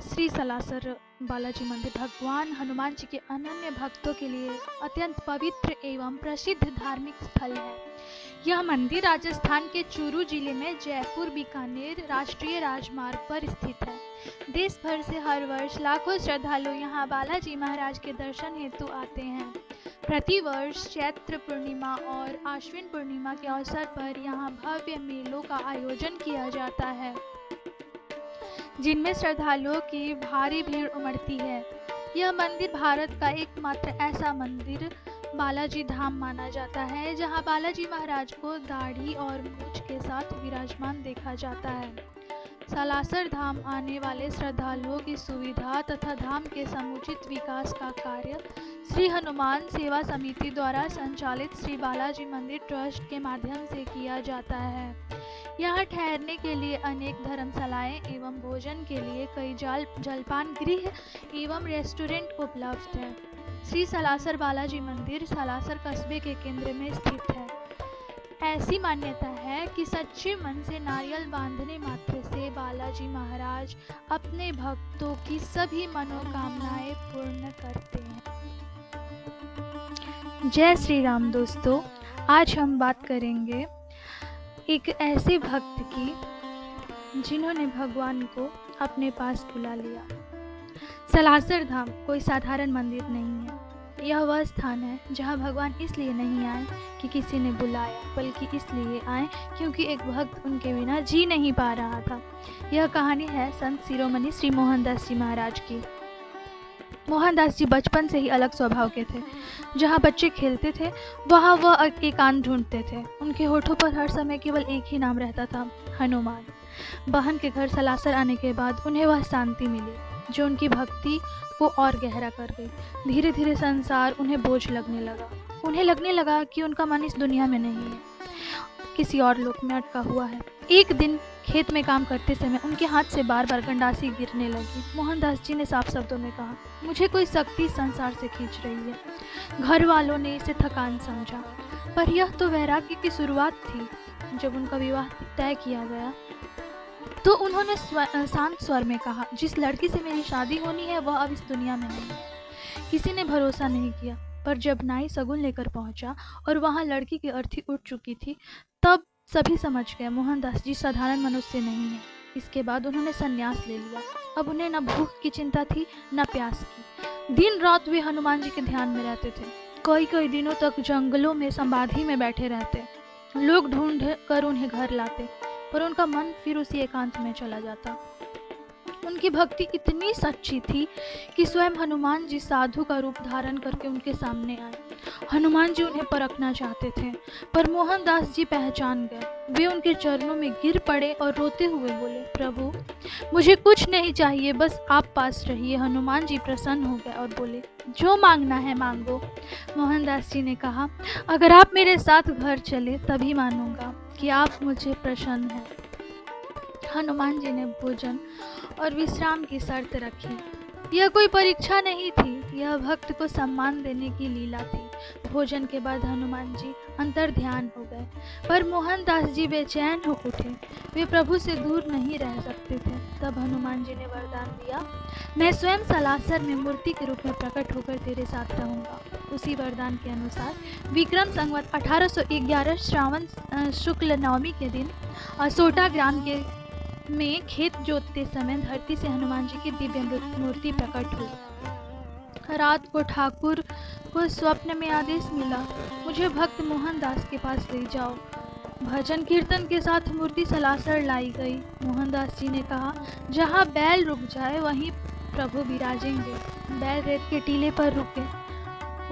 श्री सलासर बालाजी मंदिर भगवान हनुमान जी के अनन्य भक्तों के लिए अत्यंत पवित्र एवं प्रसिद्ध धार्मिक स्थल है। यह मंदिर राजस्थान के चूरू जिले में जयपुर बीकानेर राष्ट्रीय राजमार्ग पर स्थित है। देश भर से हर वर्ष लाखों श्रद्धालु यहाँ बालाजी महाराज के दर्शन हेतु आते हैं। प्रतिवर्ष चैत्र पूर्णिमा और आश्विन पूर्णिमा के अवसर पर यहाँ भव्य मेलों का आयोजन किया जाता है, जिनमें श्रद्धालुओं की भारी भीड़ उमड़ती है। यह मंदिर भारत का एकमात्र ऐसा मंदिर बालाजी धाम माना जाता है जहां बालाजी महाराज को दाढ़ी और मूंछ के साथ विराजमान देखा जाता है। सालासर धाम आने वाले श्रद्धालुओं की सुविधा तथा धाम के समुचित विकास का कार्य श्री हनुमान सेवा समिति द्वारा संचालित श्री बालाजी मंदिर ट्रस्ट के माध्यम से किया जाता है। यहाँ ठहरने के लिए अनेक धर्मशालाएं एवं भोजन के लिए कई जलपान गृह एवं रेस्टोरेंट उपलब्ध है। श्री सालासर बालाजी मंदिर सालासर कस्बे के केंद्र में स्थित है। ऐसी मान्यता है कि सच्चे मन से नारियल बांधने मात्र से बालाजी महाराज अपने भक्तों की सभी मनोकामनाएं पूर्ण करते हैं। जय श्री राम दोस्तों, आज हम बात करेंगे एक ऐसे भक्त की जिन्होंने भगवान को अपने पास बुला लिया। सालासर धाम कोई साधारण मंदिर नहीं है। यह वह स्थान है जहां भगवान इसलिए नहीं आए कि किसी ने बुलाया, बल्कि इसलिए आए क्योंकि एक भक्त उनके बिना जी नहीं पा रहा था। यह कहानी है संत शिरोमणि श्री मोहनदास जी महाराज की। मोहनदास जी बचपन से ही अलग स्वभाव के थे। जहाँ बच्चे खेलते थे वहाँ वह एकांत ढूंढते थे। उनके होठों पर हर समय केवल एक ही नाम रहता था, हनुमान। बहन के घर सालासर आने के बाद उन्हें वह शांति मिली जो उनकी भक्ति को और गहरा कर गई। धीरे धीरे संसार उन्हें बोझ लगने लगा। उन्हें लगने लगा कि उनका मन इस दुनिया में नहीं है, किसी और लोक में अटका हुआ है। एक दिन खेत में काम करते समय उनके हाथ से बार बार गंडासी गिरने लगी। मोहनदास जी ने साफ शब्दों में कहा, मुझे कोई शक्ति संसार से खींच रही है। घर वालों ने इसे थकान समझा, पर यह तो वैराग्य की शुरुआत थी। जब उनका विवाह तय किया गया तो उन्होंने शांत स्वर में कहा, जिस लड़की से मेरी शादी होनी है वह अब इस दुनिया में नहीं है। किसी ने भरोसा नहीं किया, पर जब नाई सगुन लेकर पहुंचा और वहां लड़की की अर्थी उठ चुकी थी, तब सभी समझ गए मोहनदास जी साधारण मनुष्य नहीं है। इसके बाद उन्होंने संन्यास ले लिया। अब उन्हें न भूख की चिंता थी न प्यास की। दिन रात वे हनुमान जी के ध्यान में रहते थे। कई कई दिनों तक जंगलों में समाधि में बैठे रहते। लोग ढूंढ कर उन्हें घर लाते, पर उनका मन फिर उसी एकांत में चला जाता। उनकी भक्ति इतनी सच्ची थी कि स्वयं हनुमान जी साधु का रूप धारण करके उनके सामने आए। हनुमान जी उन्हें परखना चाहते थे, पर मोहनदास जी पहचान गए। वे उनके चरणों में गिर पड़े और रोते हुए बोले, प्रभु मुझे कुछ नहीं चाहिए, बस आप पास रहिए। हनुमान जी प्रसन्न हो गए और बोले, जो मांगना है मांगो। मोहनदास जी ने कहा, अगर आप मेरे साथ घर चले तभी मानूंगा कि आप मुझे प्रसन्न हैं। हनुमान जी ने भोजन और विश्राम की शर्त रखी। यह कोई परीक्षा नहीं थी, यह भक्त को सम्मान देने की लीला थी। भोजन के बाद हनुमान जी अंतर ध्यान हो गए, पर मोहनदास जी बेचैन हो उठे। वे प्रभु से दूर नहीं रह सकते थे। तब हनुमान जी ने वरदान दिया, मैं स्वयं सालासर में मूर्ति के रूप में प्रकट होकर तेरे साथ रहूंगा। उसी वरदान के अनुसार विक्रम संवत 1811 श्रावण शुक्ल नवमी के दिन असोटा ग्राम में खेत जोतते समय धरती से हनुमान जी की दिव्य मूर्ति प्रकट हुई। रात को ठाकुर को स्वप्न में आदेश मिला, मुझे भक्त मोहनदास के पास ले जाओ। भजन कीर्तन के साथ मूर्ति सालासर लाई गई। मोहनदास जी ने कहा, जहाँ बैल रुक जाए वहीं प्रभु विराजेंगे। बैल रेत के टीले पर रुके।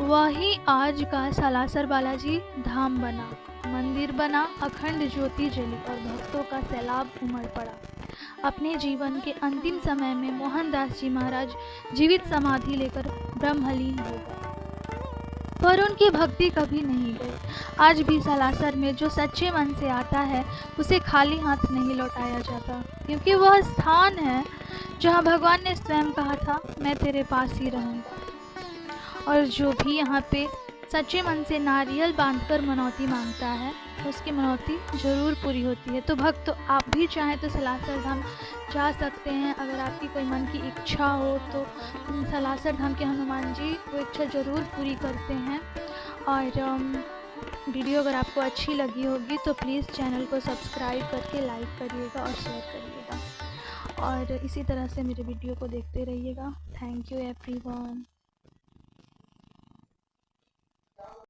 वही आज का सालासर बालाजी धाम बना, मंदिर बना, अखंड ज्योति जली और भक्तों का सैलाब उमड़ पड़ा। अपने जीवन के अंतिम समय में मोहनदास जी महाराज जीवित समाधि लेकर ब्रह्मलीन हो गए, पर उनकी भक्ति कभी नहीं गई। आज भी सालासर में जो सच्चे मन से आता है उसे खाली हाथ नहीं लौटाया जाता, क्योंकि वह स्थान है जहाँ भगवान ने स्वयं कहा था, मैं तेरे पास ही रहूँगा। और जो भी यहाँ पे सच्चे मन से नारियल बांधकर मनौती मांगता है, उसकी मनौती ज़रूर पूरी होती है। तो भक्त, आप भी चाहें तो सलासर धाम जा सकते हैं। अगर आपकी कोई मन की इच्छा हो तो सलासर धाम के हनुमान जी वो इच्छा ज़रूर पूरी करते हैं। और वीडियो अगर आपको अच्छी लगी होगी तो प्लीज़ चैनल को सब्सक्राइब करके लाइक करिएगा और शेयर करिएगा, और इसी तरह से मेरे वीडियो को देखते रहिएगा। Thank you everyone.